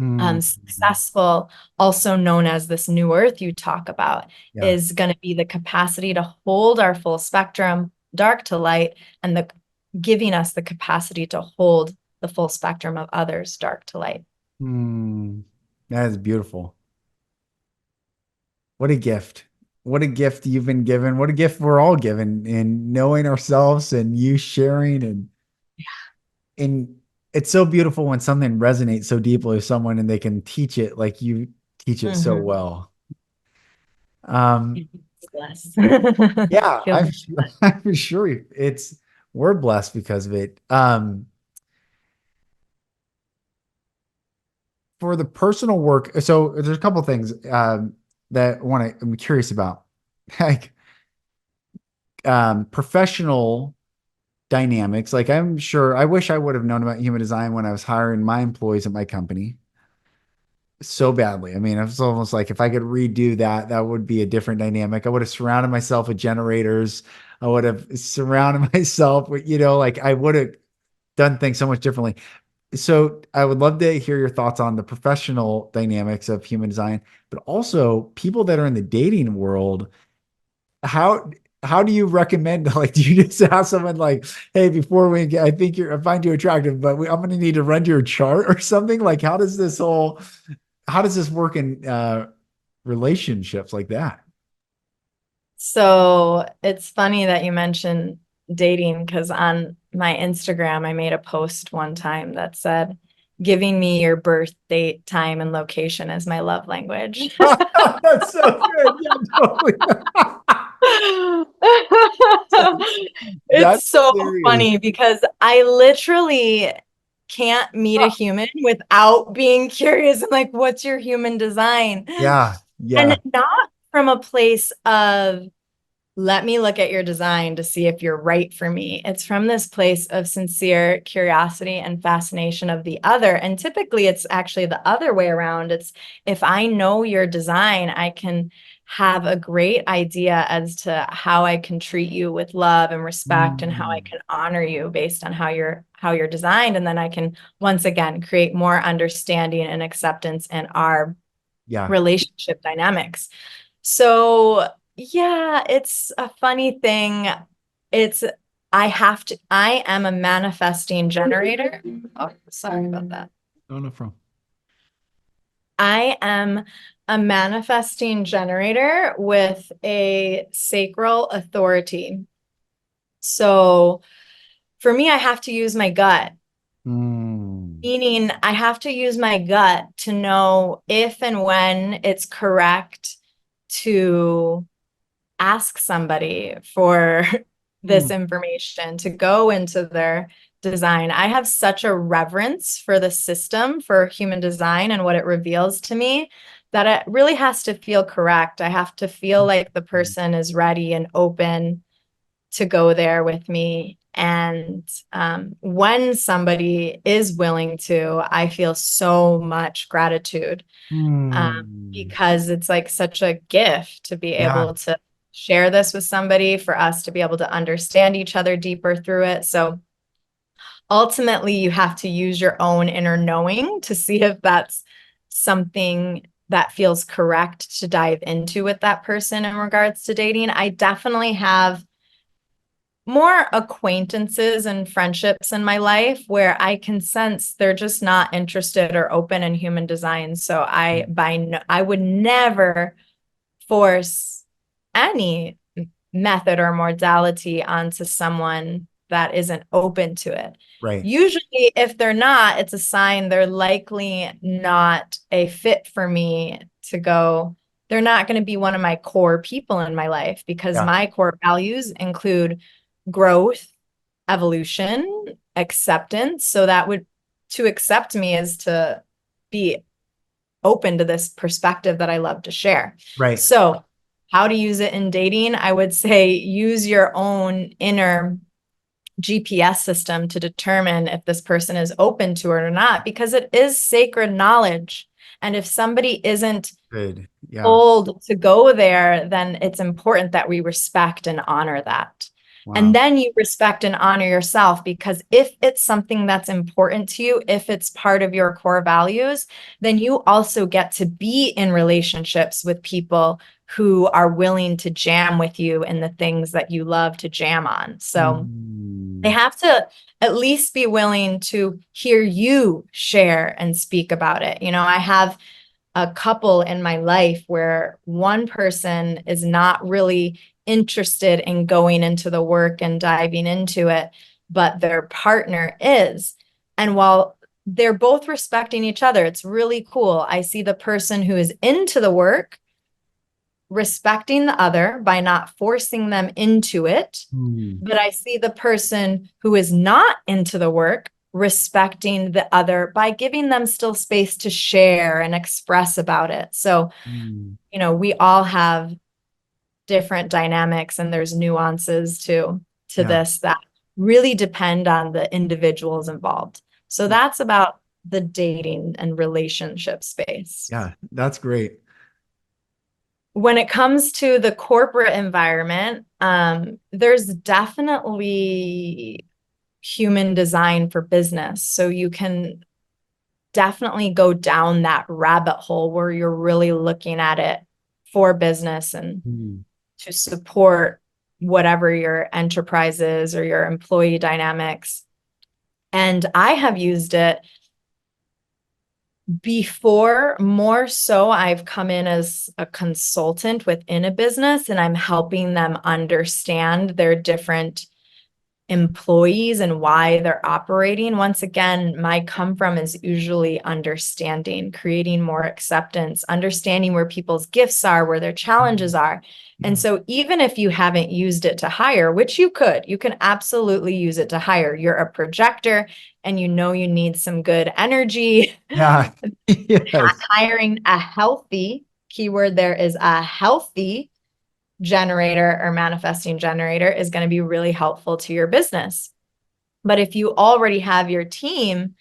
Mm. successful, also known as this new earth you talk about, Yeah. is going to be the capacity to hold our full spectrum, dark to light, and the giving us the capacity to hold the full spectrum of others, dark to light. Mm. That is beautiful. What a gift. What a gift you've been given. What a gift we're all given in knowing ourselves and you sharing and it's so beautiful when something resonates so deeply with someone and they can teach it like you teach it so Mhm. well. Um, Bless. yeah, Feel I'm I'm sure it's we're blessed because of it. For the personal work, so there's a couple things that I'm curious about. Like professional dynamics. Like I'm sure I wish I would have known about human design when I was hiring my employees at my company so badly. I mean, it's almost like if I could redo that, that would be a different dynamic. I would have surrounded myself with generators. I would have surrounded myself with, like I would have done things so much differently. So I would love to hear your thoughts on the professional dynamics of human design, but also people that are in the dating world. How how do you recommend, like, do you just ask someone like, hey, before we get, I find you attractive, but I'm going to need to run your chart or something? Like, how does this work in relationships like that? So it's funny that you mentioned dating, because on my Instagram, I made a post one time that said, giving me your birth date, time, and location is my love language. That's so good. Yeah, totally. It's That's so hilarious. funny because I literally can't meet a human without being curious and like, what's your human design? Yeah, yeah. And not from a place of, let me look at your design to see if you're right for me. It's from this place of sincere curiosity and fascination of the other. And typically it's actually the other way around. It's, if I know your design, I can have a great idea as to how I can treat you with love and respect, and how I Mm, can honor you based on how you're designed. And then I can once again create more understanding and acceptance in our yeah. relationship dynamics. So Yeah, it's a funny thing. It's, I am a manifesting generator. Oh, sorry about that. No, no problem. I am a manifesting generator with a sacral authority. So for me, I have to use my gut, Mm. meaning I have to use my gut to know if and when it's correct to ask somebody for this Mm. information, to go into their design. I have such a reverence for the system, for human design and what it reveals to me, that it really has to feel correct. I have to feel like the person is ready and open to go there with me. And when somebody is willing to, I feel so much gratitude, Mm. because it's like such a gift to be Yeah, able to share this with somebody, for us to be able to understand each other deeper through it. So ultimately, you have to use your own inner knowing to see if that's something that feels correct to dive into with that person in regards to dating. I definitely have more acquaintances and friendships in my life where I can sense they're just not interested or open in human design. So I would never force any method or modality onto someone that isn't open to it. right. Usually, if they're not, it's a sign they're likely not a fit for me to go. They're not going to be one of my core people in my life, because Yeah, my core values include growth, evolution, acceptance. So that would, to accept me is to be open to this perspective that I love to share. right. So, how to use it in dating? I would say use your own inner GPS system to determine if this person is open to it or not, because it is sacred knowledge. And if somebody isn't Good. Yeah. told to go there, then it's important that we respect and honor that. And Wow. then you respect and honor yourself, because if it's something that's important to you, if it's part of your core values, then you also get to be in relationships with people who are willing to jam with you in the things that you love to jam on. So they Mm. have to at least be willing to hear you share and speak about it. I have a couple in my life where one person is not really interested in going into the work and diving into it, but their partner is. And while they're both respecting each other, it's really cool. I see the person who is into the work respecting the other by not forcing them into it. Mm. But I see the person who is not into the work respecting the other by giving them still space to share and express about it. So, Mm. we all have different dynamics, and there's nuances to Yeah. this that really depend on the individuals involved. So that's about the dating and relationship space. Yeah. That's great. When it comes to the corporate environment, there's definitely human design for business. So you can definitely go down that rabbit hole where you're really looking at it for business and Mm. to support whatever your enterprise is or your employee dynamics. And I have used it before. More so, I've come in as a consultant within a business, and I'm helping them understand their different employees and why they're operating. Once again, my come from is usually understanding, creating more acceptance, understanding where people's gifts are, where their challenges are. And Yeah. so even if you haven't used it to hire, which you can absolutely use it to hire. You're a projector and you need some good energy. Yeah. Yes. Hiring a healthy, keyword there is a healthy generator or manifesting generator, is going to be really helpful to your business. But if you already have your team,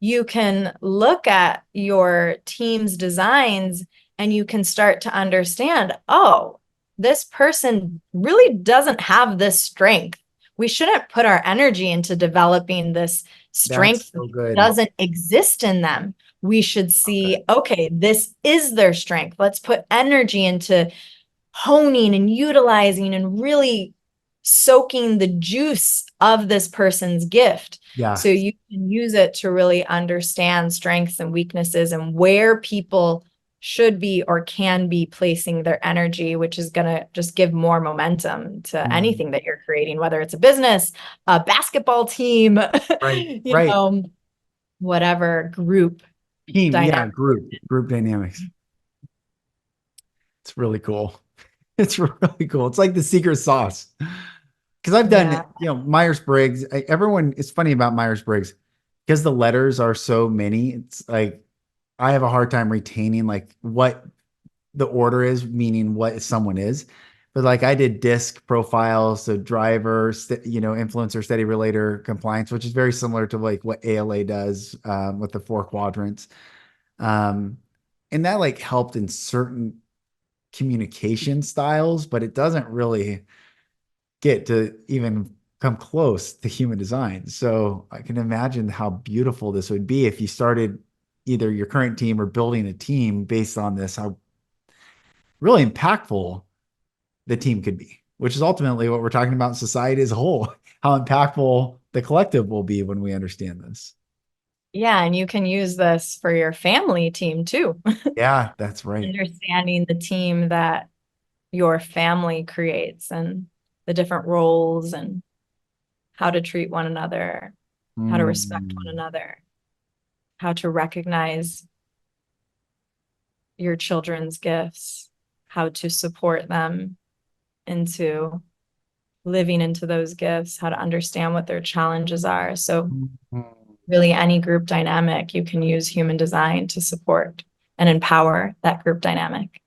you can look at your team's designs and you can start to understand, oh, this person really doesn't have this strength. We shouldn't put our energy into developing this That's strength that so good. doesn't exist in them. We should Okay. see, okay, this is their strength. Let's put energy into honing and utilizing and really soaking the juice of this person's gift. Yeah. So you can use it to really understand strengths and weaknesses and where people should be or can be placing their energy, which is going to just give more momentum to Mm. anything that you're creating, whether it's a business, a basketball team, Right. you Right. know, whatever group Team. Yeah. dynamic. Group dynamics. It's really cool. It's really cool. It's like the secret sauce. Because I've done, Yeah. Myers-Briggs. Everyone, it's funny about Myers-Briggs because the letters are so many. It's like I have a hard time retaining like what the order is, meaning what someone is. But like I did disc profiles, so driver, influencer, steady relator, compliance, which is very similar to like what ALA does with the 4 quadrants. Um, and that like helped in certain communication styles, but it doesn't really get to even come close to human design. So I can imagine how beautiful this would be if you started either your current team or building a team based on this, how really impactful the team could be, which is ultimately what we're talking about in society as a whole, how impactful the collective will be when we understand this. Yeah. And you can use this for your family team too. Yeah, that's right. Understanding the team that your family creates and the different roles and how to treat one another, how to respect one Mm. another, how to recognize your children's gifts, how to support them into living into those gifts, how to understand what their challenges are. So, really, any group dynamic, you can use human design to support and empower that group dynamic.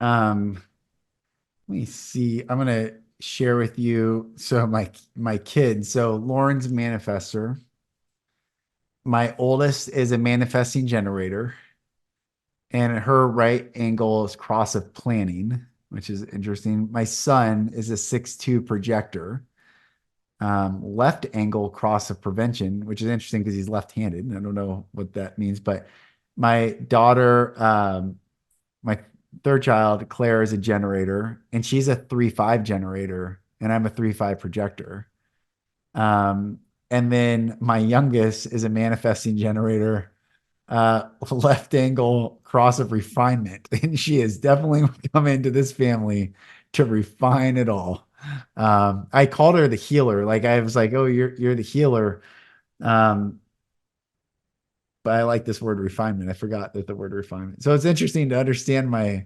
Um, Let me see. I'm gonna share with you. So my kids. So Lauren's a manifester. My oldest is a manifesting generator, and her right angle is cross of planning, which is interesting. My son is a 6'2" projector, left angle cross of prevention, which is interesting because he's left-handed. I don't know what that means, but my daughter, my third child, Claire, is a generator, and she's a 3-5 generator, and I'm a 3-5 projector. Um, and then my youngest is a manifesting generator, left angle cross of refinement. And she has definitely come into this family to refine it all. I called her the healer. Like I was like, oh, you're the healer. Um, but I like this word refinement. I forgot that the word refinement. So it's interesting to understand my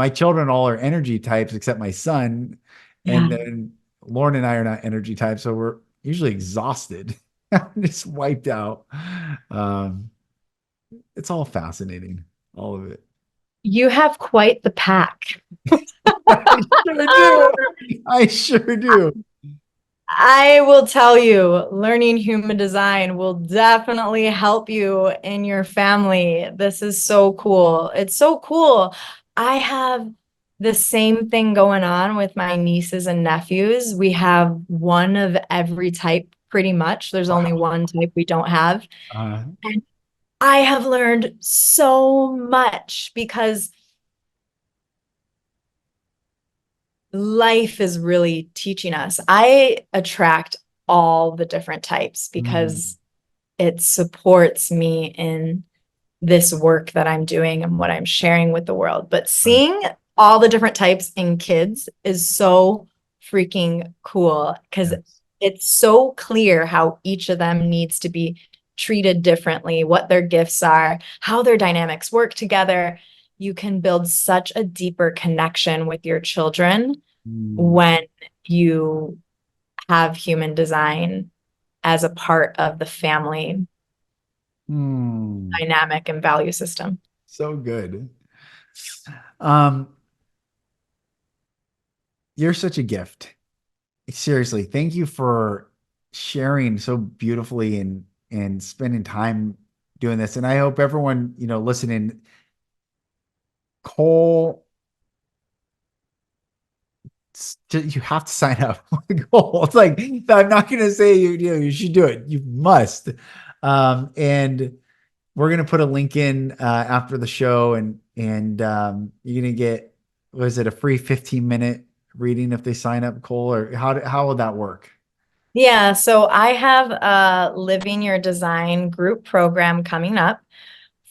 children all are energy types except my son. And Yeah. then Lauren and I are not energy types, so we're usually exhausted, just wiped out. Um, it's all fascinating, all of it. You have quite the pack. I sure do. I sure do. I will tell you, learning human design will definitely help you in your family. This is so cool. It's so cool. I have the same thing going on with my nieces and nephews. We have one of every type pretty much. There's only Wow. one type we don't have. Uh, And I have learned so much because life is really teaching us. I attract all the different types mm, because it supports me in this work that I'm doing and what I'm sharing with the world. But right. seeing all the different types in kids is so freaking cool because Yes. it's so clear how each of them needs to be treated differently, what their gifts are, how their dynamics work together. You can build such a deeper connection with your children Mm, when you have human design as a part of the family mm, dynamic and value system. so good. Um, you're such a gift. Seriously, thank you for sharing so beautifully and spending time doing this. And I hope everyone, listening, Cole, you have to sign up for the goal. It's like I'm not going to say you should do it. You must. And we're going to put a link in after the show, and you're going to get was it a free 15-minute reading if they sign up, Cole, or how will that work? Yeah, so I have a Living Your Design group program coming up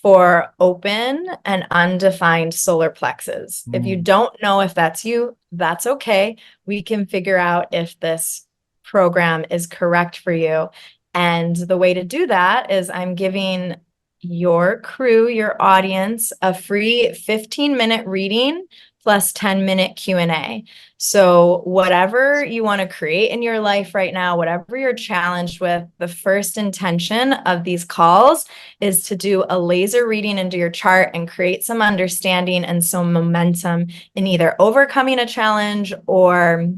for open and undefined solar plexus. If you Mm, don't know if that's you, that's okay. We can figure out if this program is correct for you. And the way to do that is I'm giving your crew, your audience, a free 15-minute reading plus 10-minute Q&A. So whatever you want to create in your life right now, whatever you're challenged with, the first intention of these calls is to do a laser reading into your chart and create some understanding and some momentum in either overcoming a challenge or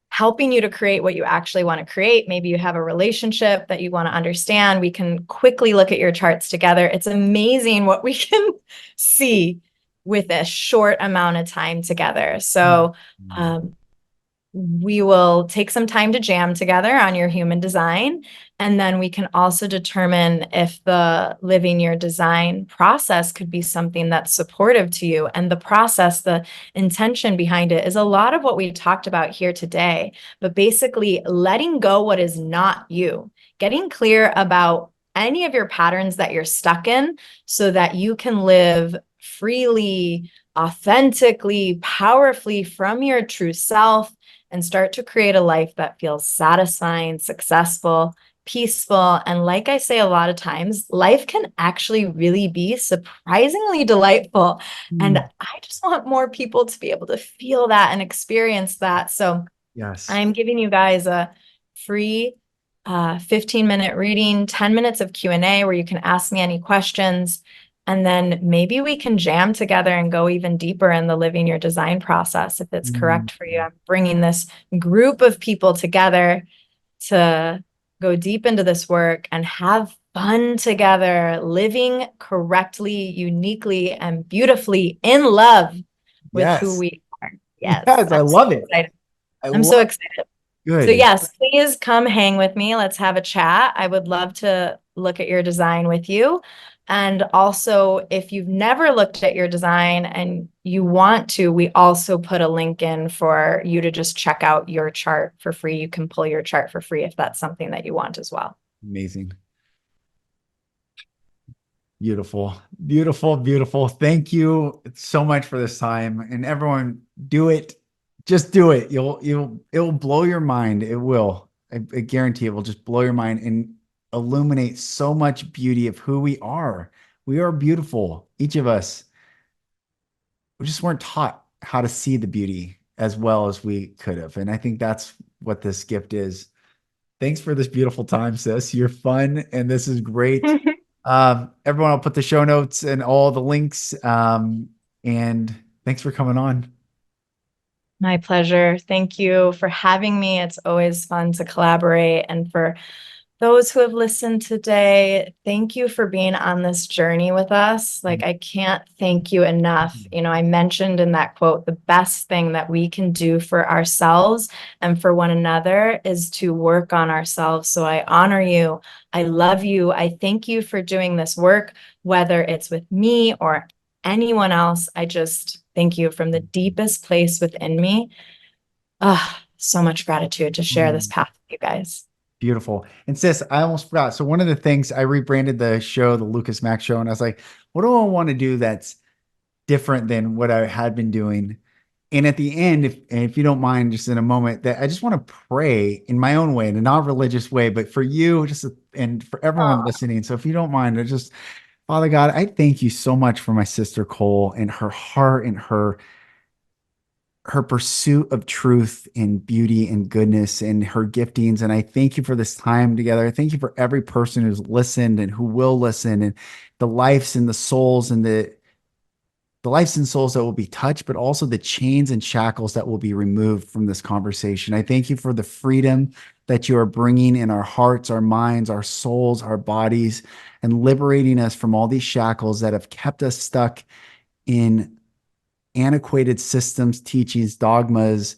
helping you to create what you actually want to create. Maybe you have a relationship that you want to understand. We can quickly look at your charts together. It's amazing what we can see with a short amount of time together. mm, So, mm. um, we will take some time to jam together on your human design. And then we can also determine if the living your design process could be something that's supportive to you. And the process, the intention behind it is a lot of what we talked about here today, but basically letting go what is not you, getting clear about any of your patterns that you're stuck in so that you can live freely, authentically, powerfully from your true self and start to create a life that feels satisfying, successful, peaceful. And like I say a lot of times, life can actually really be surprisingly delightful. And Mm. I just want more people to be able to feel that and experience that. So Yes. I'm giving you guys a free 15-minute reading, 10 minutes of Q&A where you can ask me any questions. And then maybe we can jam together and go even deeper in the living your design process if it's Mm. correct for you. I'm bringing this group of people together to go deep into this work and have fun together, living correctly, uniquely, and beautifully in love with who Yes. we are. Yes, Yes, I I'm so love it. excited. I I'm so love excited. So good. yes, please come hang with me. Let's have a chat. I would love to look at your design with you. And also, if you've never looked at your design and you want to, we also put a link in for you to just check out your chart for free. You can pull your chart for free if that's something that you want as well. Amazing. Beautiful. Beautiful, beautiful. Thank you so much for this time. And everyone, do it. Just do it. It will blow your mind. It will. I guarantee it will just blow your mind and illuminate so much beauty of who we are. We are beautiful, each of us. We just weren't taught how to see the beauty as well as we could have. And I think that's what this gift is. Thanks for this beautiful time, sis. You're fun, and this is great. Everyone, I'll put the show notes and all the links. And thanks for coming on. My pleasure. Thank you for having me. It's always fun to collaborate. And for those who have listened today, thank you for being on this journey with us. Like, I can't thank you enough. You know, I mentioned in that quote, the best thing that we can do for ourselves and for one another is to work on ourselves. So I honor you. I love you. I thank you for doing this work, whether it's with me or anyone else. I just thank you from the deepest place within me. Ah, so much gratitude to share this Mm, path with you guys. beautiful. And sis, I almost forgot. So one of the things I rebranded the show, the Lucas Mack Show, and I was like, what do I want to do that's different than what I had been doing? And at the end, if you don't mind, just in a moment, that I just want to pray in my own way, in a non-religious way, but for you, and for everyone listening. So if you don't mind, I just, Father God, I thank you so much for my sister Cole and her heart and her pursuit of truth and beauty and goodness and her giftings. And I thank you for this time together. I thank you for every person who's listened and who will listen, and the lives and the souls and the lives and souls that will be touched, but also the chains and shackles that will be removed from this conversation. I thank you for the freedom that you are bringing in our hearts, our minds, our souls, our bodies, and liberating us from all these shackles that have kept us stuck in antiquated systems, teachings, dogmas,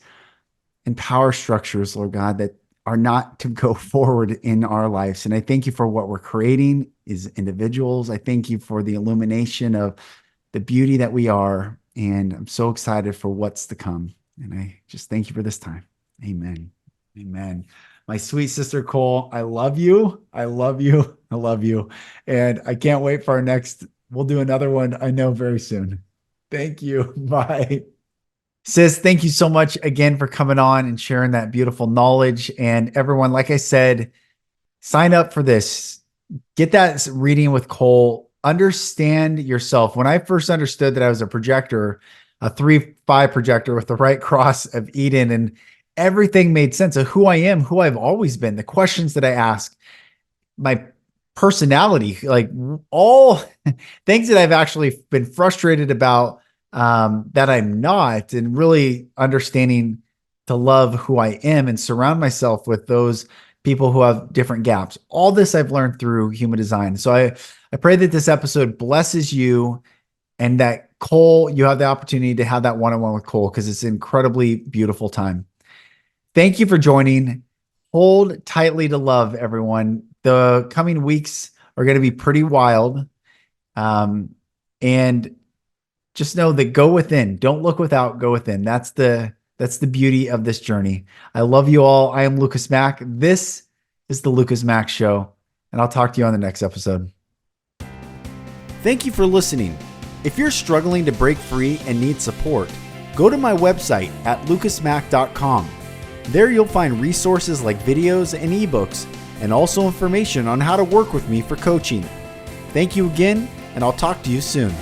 and power structures, Lord God, that are not to go forward in our lives. And I thank you for what we're creating as individuals. I thank you for the illumination of the beauty that we are. And I'm so excited for what's to come. And I just thank you for this time. Amen. Amen. My sweet sister Cole, I love you. I love you. I love you. And I can't wait for our next. We'll do another one, I know, very soon. Thank you. Bye. Sis, thank you so much again for coming on and sharing that beautiful knowledge. And everyone, like I said, sign up for this. Get that reading with Cole. Understand yourself. When I first understood that I was a projector, a 3-5 projector with the right cross of Eden, and everything made sense of who I am, who I've always been, the questions that I ask, my personality, like all things that I've actually been frustrated about, that I'm not, and really understanding to love who I am and surround myself with those people who have different gaps. All this I've learned through human design. So I pray that this episode blesses you, and that Cole, you have the opportunity to have that one-on-one with Cole, because it's an incredibly beautiful time. Thank you for joining. Hold tightly to love, everyone. The coming weeks are going to be pretty wild. And just know that go within. Don't look without, go within. That's the beauty of this journey. I love you all. I am Lucas Mack. This is the Lucas Mack Show, and I'll talk to you on the next episode. Thank you for listening. If you're struggling to break free and need support, go to my website at lucasmack.com. There you'll find resources like videos and ebooks, and also information on how to work with me for coaching. Thank you again, and I'll talk to you soon.